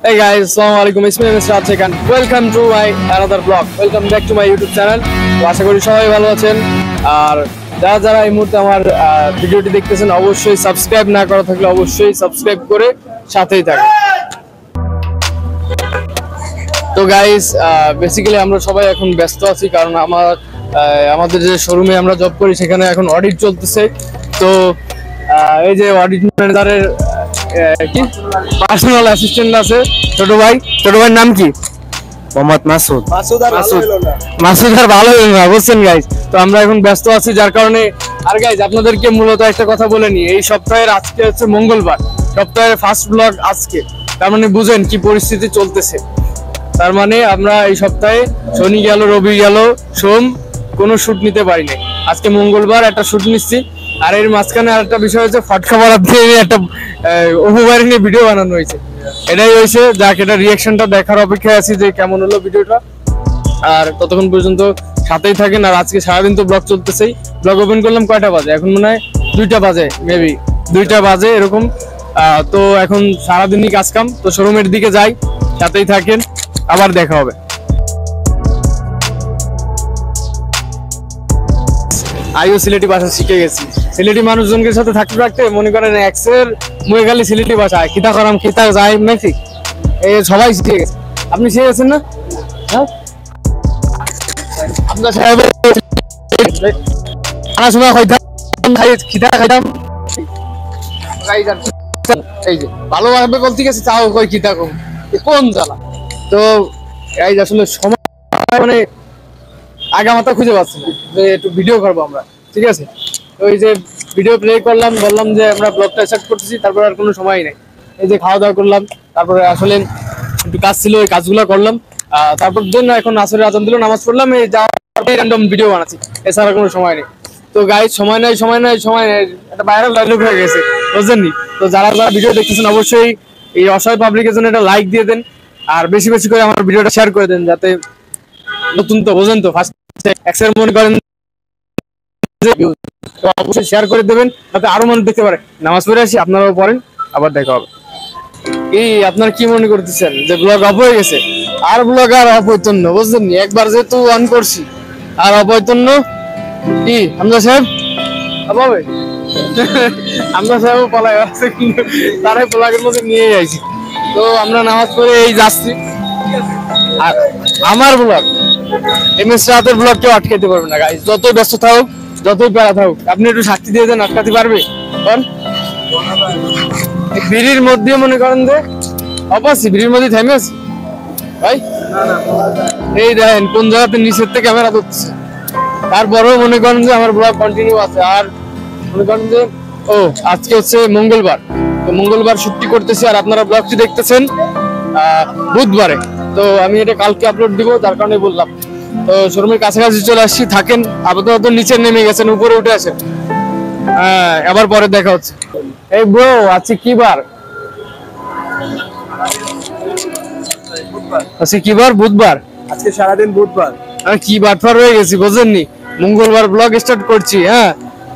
Hey guys, Assalamualaikum. It's me, Mr. Abhishek, and welcome to my another vlog. Welcome back to my YouTube channel. তো আশা করি সবাই ভালো আছেন। আর যারা যারা এই মুহূর্তে আমার ভিডিওটি দেখতেছেন অবশ্যই সাবস্ক্রাইব না করা থাকলে অবশ্যই সাবস্ক্রাইব করে সাথেই থাকুন। তো গাইস বেসিক্যালি আমরা সবাই এখন ব্যস্ত আছি কারণ আমাদের যে শোরুমে আমরা জব করি সেখানে এখন অডিট চলতেছে। তো এই যে অডিট ম্যানেজারের কি পার্সোনাল অ্যাসিস্ট্যান্ট আছে ছোট ভাইয়ের নাম কি? মোহাম্মদ মাসুদ আর ভালো হলো না বুঝছেন গাইস। তো আমরা এখন ব্যস্ত আছি যার কারণে আর গাইস আপনাদেরকে মূলত একটা কথা বলে নি, এই সপ্তাহের আজকে হচ্ছে মঙ্গলবার, সপ্তাহের ফার্স্ট ব্লগ আজকে। তার মানে বুঝেন কি পরিস্থিতি চলতেছে। তার মানে আমরা এই সপ্তাহে শনি গেল রবি গেল সোম কোনো শুট নিতে পারি নাই, আজকে মঙ্গলবার একটা শুট নিচ্ছি। আর এর মাঝখানে আরেকটা বিষয় হচ্ছে ফটকা মারার দিয়ে একটা ওভার নিয়ে ভিডিও বানানো হয়েছে, এটাই হয়েছে। যাক, এটা রিয়াকশনটা দেখার অপেক্ষায় আছি যে কেমন হলো ভিডিওটা। আর ততক্ষণ পর্যন্ত সাথেই থাকেন। আর আজকে সারাদিন তো ব্লগ চলতেছেই। ব্লগ ওপেন করলাম কয়টা বাজে? এখন মনে হয় 2টা বাজে, মেবি 2টা বাজে এরকম। তো এখন সারাদিনই কাজ কাম, তো শোরুমের দিকে যাই, সাথেই থাকেন, আবার দেখা হবে। আইও সিলেটি ভাষা শিখে গেছি। সিলেটি মানুষজনকে সাথে থাকতে থাকতে মনে করেন এক্সের মুয়ে খালি সিলেটি ভাষা খিতা করাম খিতা যাই নাকি এই সবাই শিখে গেছে। আপনি শিখে গেছেন না? হ্যাঁ, আপনার সাহেব খানা সময় খাইতাম খিতা খাইতাম এই যে ভালোভাবে বলতে গেছে চাও কই খিতা কম কোন জ্বালা। তো এই যে আসলে সময় মানে আগা মাথা খুঁজে পাচ্ছি না যে একটু ভিডিও করবো আমরা, ঠিক আছে। তো এই যে ভিডিও প্লে করলাম, বললাম যে আমরা ব্লগটা স্টার্ট করতেছি, তারপর আর কোনো সময় নাই। এই যে খাওয়া দাওয়া করলাম, তারপরে আসলে একটু কাজ ছিল ওই কাজগুলো করলাম। তারপর জন্য এখন আসরে আজান দিল, নামাজ পড়লাম, এই যা র্যান্ডম ভিডিও বানাচ্ছি, এছাড়া কোনো সময় নেই। তো গাইস সময় নাই একটা ভাইরাল ডায়লগ হয়ে গেছে বুঝলেননি। তো যারা যারা ভিডিও দেখতেছেন অবশ্যই এই অসহায় পাবলিকের জন্য একটা লাইক দিয়ে দেন, আর বেশি বেশি করে আমার ভিডিওটা শেয়ার করে দেন, যাতে নতুন তো বোঝেন তো ফার্স্ট এক্সের মনে করেন অবশ্যই শেয়ার করে দেবেন যাতে আরো মানুষ দেখতে পারে। নামাজ পড়ে আসি, আপনারাও পড়েন, আবার দেখা হবে। এই আপনার কি মনে করতেছেন যে ব্লগ অফ হয়ে গেছে? আর ব্লগ আর অপৈতন্য বুঝলেন নি, একবার যেহেতু অন করছি আর অপৈতন্য কি হামজা সাহেব হবে হামজা সাহেব পলাই আছে, কিন্তু তারাই ব্লগের মধ্যে নিয়ে যাইছি। তো আমরা নামাজ পড়ে এই যাচ্ছি। আর আমার ব্লগ এমএস রাতের ব্লগ কেউ আটকাতে পারবে না গাইস, যতই ব্যস্ত থাকুক যতই প্যারা থাকুক। আপনি একটু সাক্ষী দিয়ে দেন, আটকাতে পারবে? ভিড়ির মধ্যে মনে করেন যে অপাসি ভিড়ির মধ্যে থেমে আছি ভাই। এই দেখেন কোন জায়গাতে নিচের থেকে ক্যামেরা ধরছে, তারপরেও মনে করেন যে আমার ব্লগ কন্টিনিউ আছে। আর মনে করেন যে আজকে হচ্ছে মঙ্গলবার, তো মঙ্গলবার ছুটি করতেছি, আর আপনারা ব্লগটি দেখতেছেন বুধবারে। তো আমি এটা কালকে আপলোড দিব, তার কারণে বললাম। তো শোরুমের কাছাকাছি চলে আসছি, থাকেন। আপাতত নিচে নেমে গেছেন, উপরে উঠে আসেন। হ্যাঁ, আবার পরে দেখা হচ্ছে। এই ব্রো আজকে কি বার? আজকে কি বার? বুধবার। আজকে সারাদিন বুধবার। কি বাটফার হয়ে গেছি বুঝলেননি। মঙ্গলবার ব্লগ স্টার্ট করছি, হ্যাঁ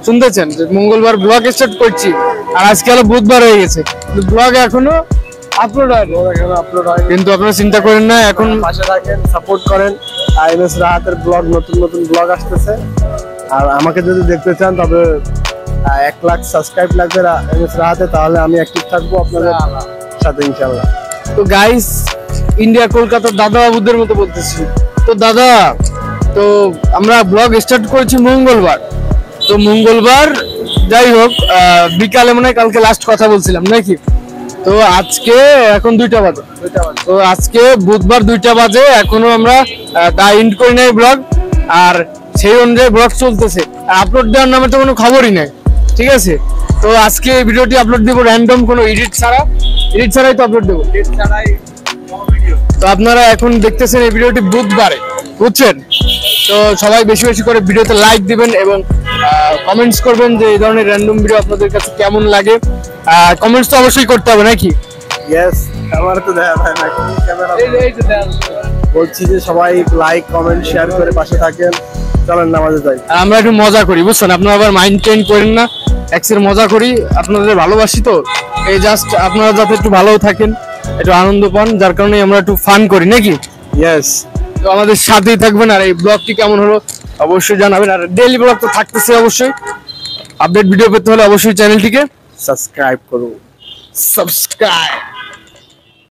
শুনতেছেন, মঙ্গলবার ব্লগ স্টার্ট করছি, আর আজকে হলো বুধবার হয়ে গেছে, ব্লগ এখনো আপলোড হয়নি। কিন্তু আপনারা চিন্তা করেন না, এখন পাশে রাখেন, সাপোর্ট করেন। এমএস রাহাতের ব্লগ, নতুন নতুন ব্লগ আসতেছে। আর আমাকে যদি দেখতে চান তবে 1 লাখ সাবস্ক্রাইব লাগবে এমএস রাহাতে, তাহলে আমি অ্যাক্টিভ থাকবো আপনাদের সাথে ইনশাআল্লাহ। তো গাইস ইন্ডিয়া কলকাতার দাদা বাবুদের মতো বলতেছি। তো দাদা, তো আমরা ব্লগ স্টার্ট করেছি মঙ্গলবার। তো মঙ্গলবার যাই হোক বিকালে মনে হয় কালকে লাস্ট কথা বলছিলাম নাকি। তো আজকে এখন 2টা বাজে। তো আজকে বুধবার 2টা বাজে, এখনো আমরা এন্ড করি নাই ব্লগ, আর সেই অনুযায়ী ব্লগ চলতেছে। আপলোড দেওয়ার নামে তো কোনো খবরই নাই, ঠিক আছে। তো আজকে এই ভিডিওটি আপলোড দেবো র্যান্ডম, কোনো এডিট ছাড়াই তো আপলোড দেবো। তো আপনারা এখন দেখতেছেন এই ভিডিওটি বুধবারে, বুঝছেন। তো সবাই বেশি বেশি করে ভিডিওতে লাইক দিবেন এবং কমেন্টস করবেন যে এই ধরনের র্যান্ডম ভিডিও আপনাদের কাছে কেমন লাগে। কমেন্টস তো অবশ্যই করতে হবে নাকি? ইয়েস, আমার তো দেখা যায় না ক্যামেরা। বলছি যে সবাই লাইক কমেন্ট শেয়ার করে পাশে থাকেন। চলেন নামাজে যাই। আমরা একটু মজা করি বুঝছেন, আপনারা আবার মাইন্ড চেঞ্জ করেন না। এক্সের মজা করি, আপনাদের ভালোবাসি তো, এই জাস্ট আপনারা যাতে একটু ভালো থাকেন একটু আনন্দ পান, যার কারণে আমরা একটু ফান করি নাকি। ইয়েস, তো আমাদের সাথেই থাকবেন, আর এই ব্লগটি কেমন হলো অবশ্যই জানাবেন। আর ডেইলি ব্লগ তো থাকতেছে, অবশ্যই আপডেট ভিডিও পেতে হলে অবশ্যই চ্যানেলটিকে সাবস্ক্রাইব করুন। সাবস্ক্রাইব।